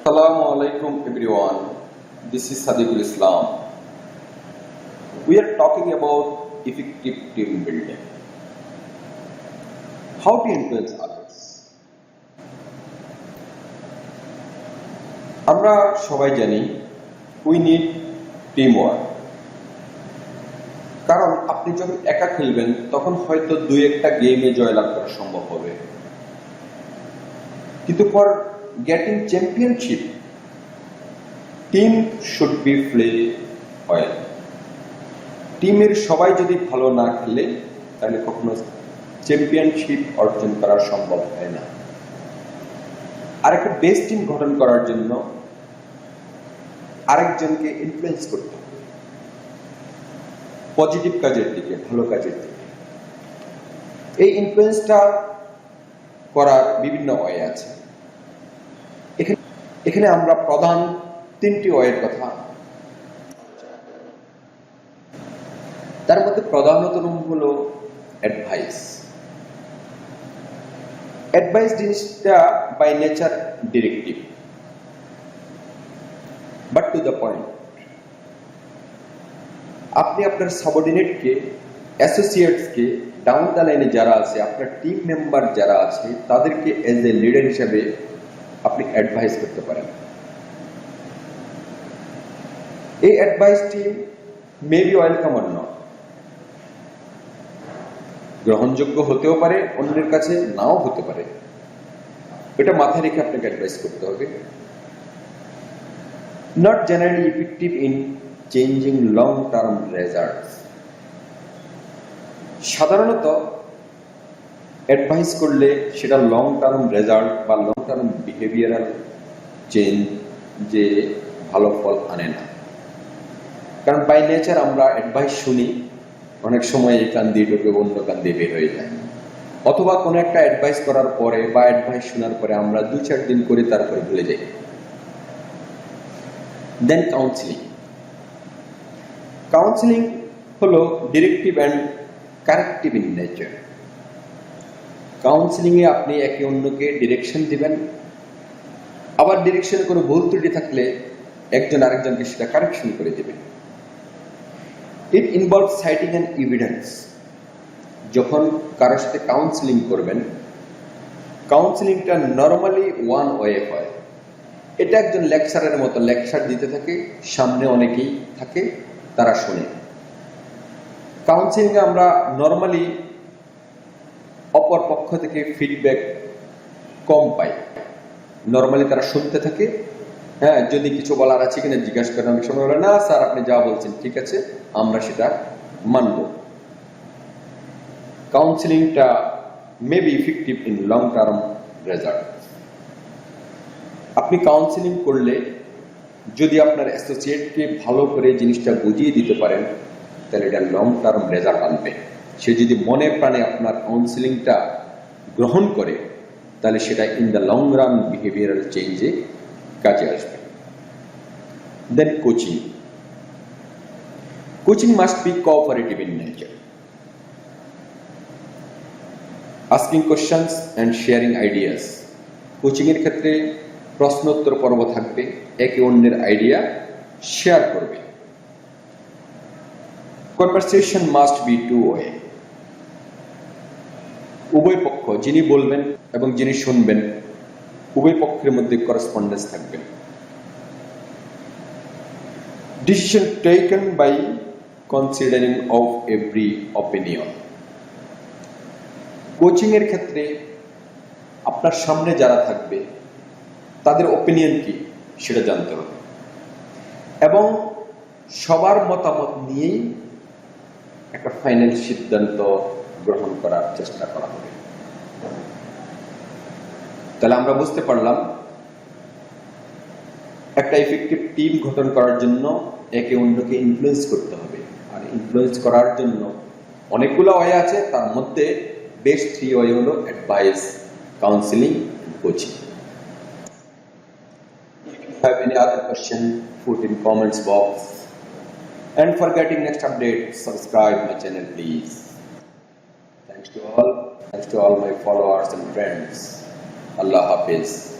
Assalamu alaikum everyone. This is Sadequl Islam. We are talking about effective team building. How to influence others. আমরা সবাই জানি we need teamwork. কারণ আপনি যখন একা খেলবেন তখন হয়তো দুই একটা গেমে জয়লাভ করা সম্ভব হবে, কিন্তু for getting championship, team should be play well. টিমের সবাই যদি ভালো না খেলে তাহলে কখনো চ্যাম্পিয়নশিপ অর্জন করা সম্ভব হয় না। আর একটা বেস্ট টিম গঠন করার জন্য আরেকজনকে ইনফ্লুয়েন্স করতে হবে পজিটিভ কাজের দিকে, ভালো কাজের দিকে। এই ইনফ্লুয়েন্সটা করার বিভিন্ন ওয়ে আছে। এখানে আমরা প্রধান তিনটি ওয়ের কথা, তার মধ্যে প্রধানতম হলো অ্যাডভাইস। অ্যাডভাইস জিনিসটা by nature directive, but to the point. আপনি আপনার সাবঅর্ডিনেটকে, অ্যাসোসিয়েটসকে, ডাউন দ্য লাইনে যারা আছে, আপনার টিম মেম্বার যারা আছে, তাদেরকে এজ এ লিডার হিসেবে আপনি অ্যাডভাইস করতে পারেন। এই অ্যাডভাইসটি মেবি ওয়েলকাম অর নট, গ্রহণযোগ্য হতেও পারে, অন্যের কাছে নাও হতে পারে। এটা মাথায় রেখে আপনাকে অ্যাডভাইস করতে হবে। Not generally effective in changing long term results. সাধারণত অ্যাডভাইস করলে সেটা লং টার্ম রেজাল্ট বা লং টার্ম বিহেভিয়ারাল চেঞ্জে ভালো ফল আনে না। কারণ বাই নেচার আমরা অ্যাডভাইস শুনি, অনেক সময় এই কান দিয়ে ঢুকে অন্য কান দিয়ে বের হয়ে যায়, অথবা কোনো একটা অ্যাডভাইস করার পরে বা অ্যাডভাইস শোনার পরে আমরা 2-4 দিন করে তারপরে ভুলে যাই। Then counselling. কাউন্সিলিং হলো directive and corrective in nature. কাউন্সিলিংয়ে আপনি একে অন্যকে ডিরেকশন দিবেন, আবার ডিরেকশনে কোনো ভুল ত্রুটি থাকলে একজন আরেকজনকে সেটা কারেকশন করে দেবেন। ইট ইনভলভ সাইটিং অ্যান্ড এভিডেন্স। যখন কারোর সাথে কাউন্সিলিং করবেন, কাউন্সিলিংটা নর্মালি ওয়ান ওয়ে হয়। এটা একজন লেকচারের মতো লেকচার দিতে থাকে, সামনে অনেকেই থাকে, তারা শোনে। কাউন্সিলিংয়ে আমরা নর্মালি অপর পক্ষ থেকে ফিডব্যাক কম পাই। নর্মালি তারা শুনতে থাকে, হ্যাঁ, যদি কিছু বলার আছে কিনা জিজ্ঞাসা করেন, অনেক সময় বলে না স্যার আপনি যা বলছেন ঠিক আছে, আমরা সেটা মানব। কাউন্সিলিংটা may be effective in long term result. আপনি কাউন্সিলিং করলে যদি আপনার অ্যাসোসিয়েটকে ভালো করে জিনিসটা বুঝিয়ে দিতে পারেন, তাহলে এটা লং টার্ম রেজাল্ট আনবে। সে যদি মনে প্রাণে আপনার কাউন্সিলিংটা গ্রহণ করে, তাহলে সেটা in the long run behavioural চেঞ্জে কাজে আসবে। Then coaching. Coaching must be cooperative in nature. Asking questions and sharing ideas. কোচিংয়ের ক্ষেত্রে প্রশ্নোত্তর পর্ব থাকবে, একে অন্যের আইডিয়া শেয়ার করবে। Conversation must be two way. উভয় পক্ষ, যিনি বলবেন এবং যিনি শুনবেন, উভয় পক্ষের মধ্যে করেসপন্ডেন্স থাকবে। Decision taken by considering of every opinion. Coaching এর ক্ষেত্রে আপনার সামনে যারা থাকবে তাদের ওপিনিয়ন কি সেটা জানতে হবে, এবং সবার মতামত নিয়েই একটা ফাইনাল সিদ্ধান্ত গ্রহণ করার চেষ্টা করা হবে। তাহলে আমরা বুঝতে পারলাম একটা ইফেক্টিভ টিম গঠন করার জন্য একে অন্যকে ইনফ্লুয়েন্স করতে হবে। আর ইনফ্লুয়েন্স করার জন্য অনেকগুলো ওয়ে আছে, তার মধ্যে বেস্ট 3 ওয়ে হলো advice, counselling, coaching. If you have any other question, put in comments box. And for getting next update, subscribe my channel please. Thanks to all my followers and friends. Allah Hafiz.